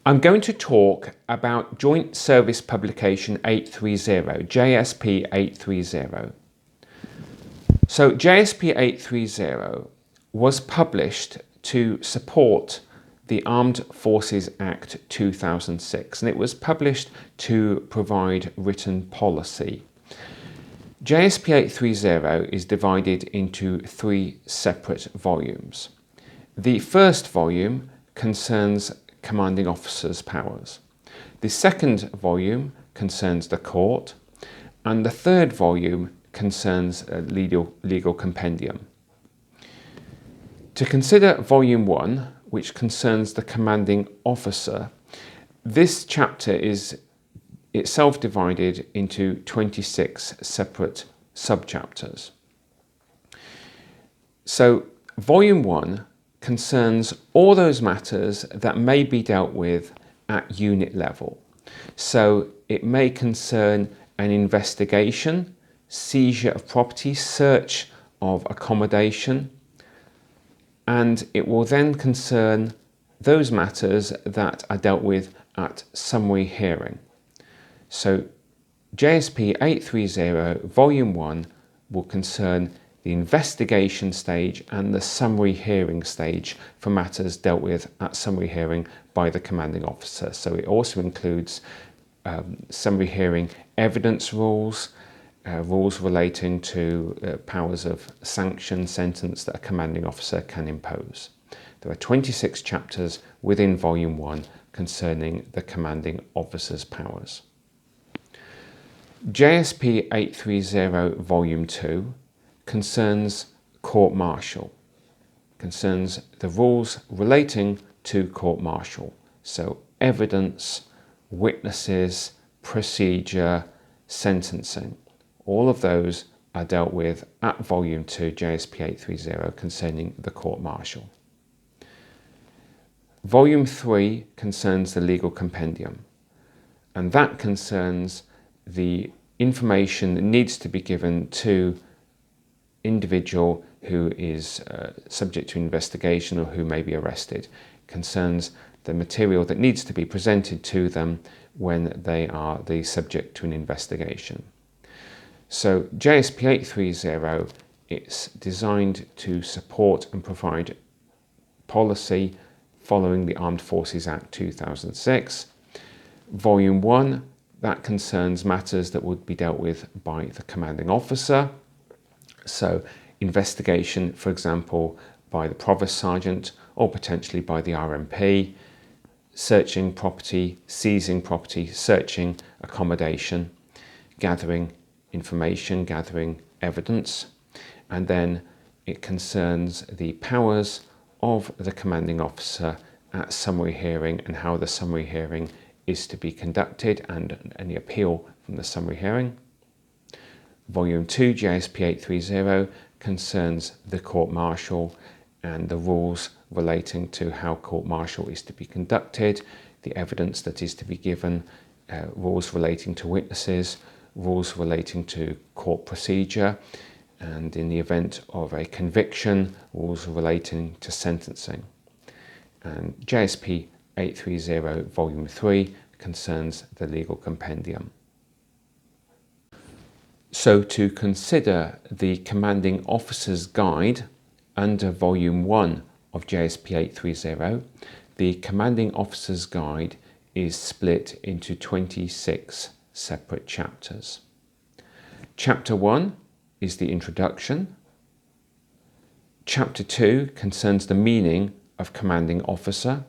I'm going to talk about Joint Service Publication 830, JSP 830. So JSP 830 was published to support the Armed Forces Act 2006, and it was published to provide written policy. JSP 830 is divided into 3 separate volumes. The first volume concerns commanding officers' powers. The second volume concerns the court, and the third volume concerns a legal compendium. To consider volume 1, which concerns the commanding officer, this chapter is itself divided into 26 separate subchapters. So volume 1 concerns all those matters that may be dealt with at unit level. So it may concern an investigation, seizure of property, search of accommodation, and it will then concern those matters that are dealt with at summary hearing. So JSP 830 Volume 1 will concern the investigation stage and the summary hearing stage for matters dealt with at summary hearing by the commanding officer. So it also includes summary hearing evidence rules, rules relating to powers of sanction sentence that a commanding officer can impose. There are 26 chapters within Volume 1 concerning the commanding officer's powers. JSP 830 Volume 2 concerns court-martial, concerns the rules relating to court-martial. So evidence, witnesses, procedure, sentencing. All of those are dealt with at Volume 2, JSP 830, concerning the court-martial. Volume 3 concerns the legal compendium, and that concerns the information that needs to be given to individual who is subject to investigation or who may be arrested. It concerns the material that needs to be presented to them when they are the subject to an investigation. So JSP 830, it's designed to support and provide policy following the Armed Forces Act 2006. Volume 1, that concerns matters that would be dealt with by the commanding officer. So investigation, for example, by the provost sergeant or potentially by the RMP, searching property, seizing property, searching accommodation, gathering information, gathering evidence, and then it concerns the powers of the commanding officer at summary hearing and how the summary hearing is to be conducted and any appeal from the summary hearing. Volume 2, JSP 830, concerns the court-martial and the rules relating to how court-martial is to be conducted, the evidence that is to be given, rules relating to witnesses, rules relating to court procedure, and in the event of a conviction, rules relating to sentencing. And JSP 830 Volume 3 concerns the legal compendium. So to consider the Commanding Officer's Guide under Volume 1 of JSP 830, the Commanding Officer's Guide is split into 26 separate chapters. Chapter 1 is the introduction. Chapter 2 concerns the meaning of commanding officer.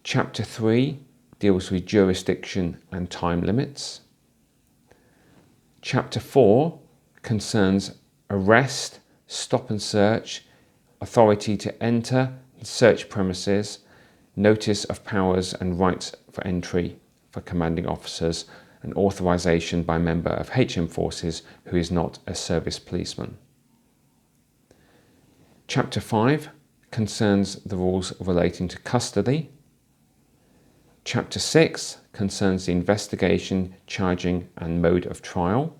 Chapter 3 deals with jurisdiction and time limits. Chapter 4 concerns arrest, stop and search, authority to enter and search premises, notice of powers and rights for entry for commanding officers, and authorization by member of HM Forces who is not a service policeman. Chapter 5 concerns the rules relating to custody. Chapter 6 concerns the investigation, charging and mode of trial.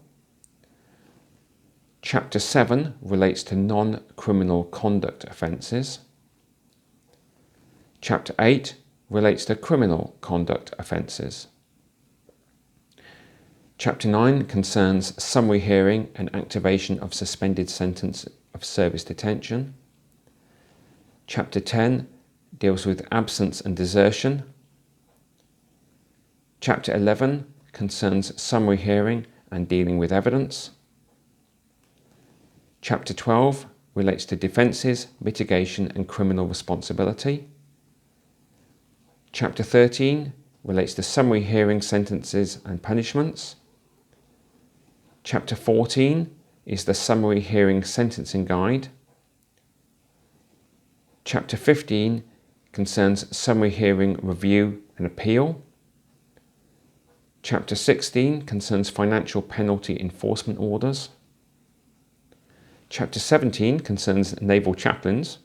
Chapter 7 relates to non-criminal conduct offences. Chapter 8 relates to criminal conduct offences. Chapter 9 concerns summary hearing and activation of suspended sentence of service detention. Chapter 10 deals with absence and desertion. Chapter 11 concerns summary hearing and dealing with evidence. Chapter 12 relates to defences, mitigation and criminal responsibility. Chapter 13 relates to summary hearing, sentences and punishments. Chapter 14 is the summary hearing sentencing guide. Chapter 15 concerns summary hearing review and appeal. Chapter 16 concerns financial penalty enforcement orders. Chapter 17 concerns Naval Chaplains.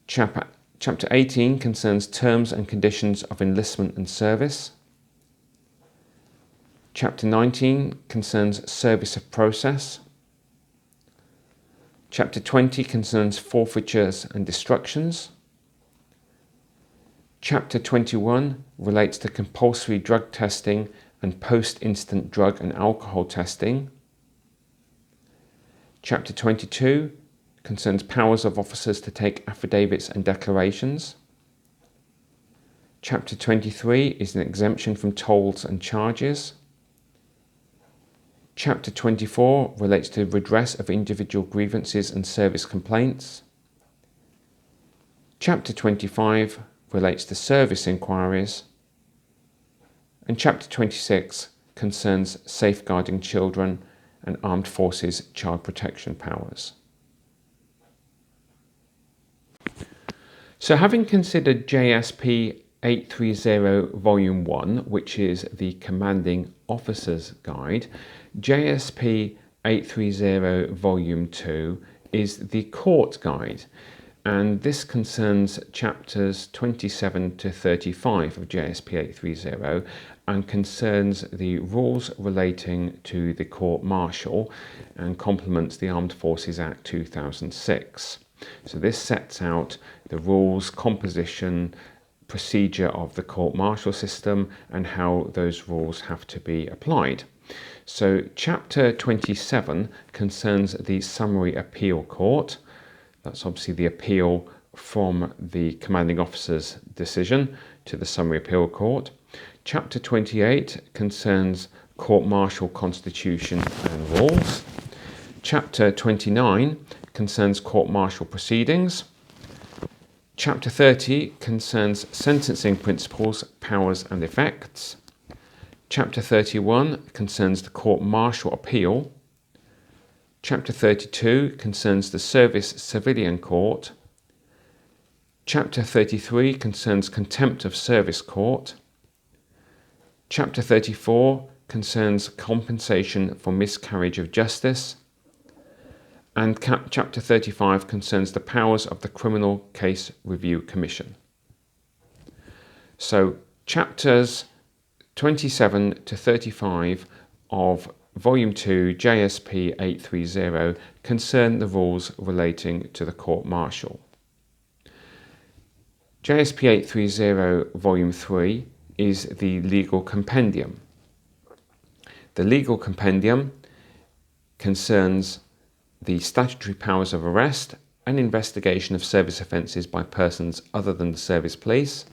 Chapter 18 concerns terms and conditions of enlistment and service. Chapter 19 concerns service of process. Chapter 20 concerns forfeitures and destructions. Chapter 21 relates to compulsory drug testing and post-incident drug and alcohol testing. Chapter 22 concerns powers of officers to take affidavits and declarations. Chapter 23 is an exemption from tolls and charges. Chapter 24 relates to redress of individual grievances and service complaints. Chapter 25 relates to service inquiries. And Chapter 26 concerns safeguarding children and Armed Forces child protection powers. So having considered JSP 830 Volume 1, which is the Commanding Officer's Guide, JSP 830 Volume 2 is the Court Guide, and this concerns chapters 27 to 35 of JSP 830 and concerns the rules relating to the court-martial and complements the Armed Forces Act 2006. So this sets out the rules, composition, procedure of the court-martial system and how those rules have to be applied. So chapter 27 concerns the summary appeal court. That's obviously the appeal from the commanding officer's decision to the summary appeal court. Chapter 28 concerns court-martial constitution and rules. Chapter 29 concerns court-martial proceedings. Chapter 30 concerns sentencing principles, powers and effects. Chapter 31 concerns the court-martial appeal. Chapter 32 concerns the service civilian court. Chapter 33 concerns contempt of service court. Chapter 34 concerns compensation for miscarriage of justice. And Chapter 35 concerns the powers of the Criminal Case Review Commission. So chapters 27 to 35 of Volume 2 JSP 830 concern the rules relating to the court-martial. JSP 830 Volume 3 is the legal compendium. The legal compendium concerns the statutory powers of arrest and investigation of service offences by persons other than the service police.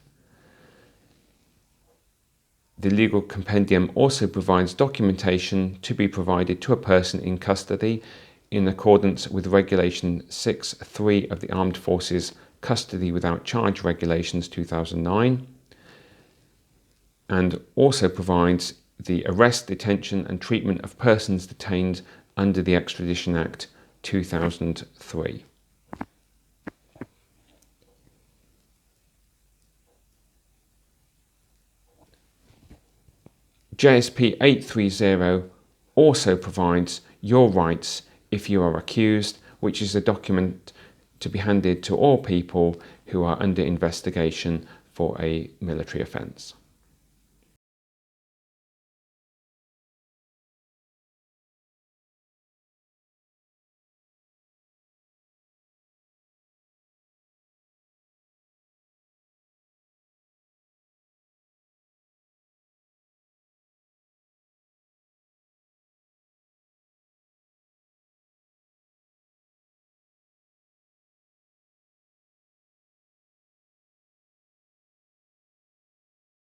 The legal compendium also provides documentation to be provided to a person in custody in accordance with Regulation 6.3 of the Armed Forces Custody Without Charge Regulations 2009, and also provides the arrest, detention and treatment of persons detained under the Extradition Act 2003. JSP 830 also provides your rights if you are accused, which is a document to be handed to all people who are under investigation for a military offence.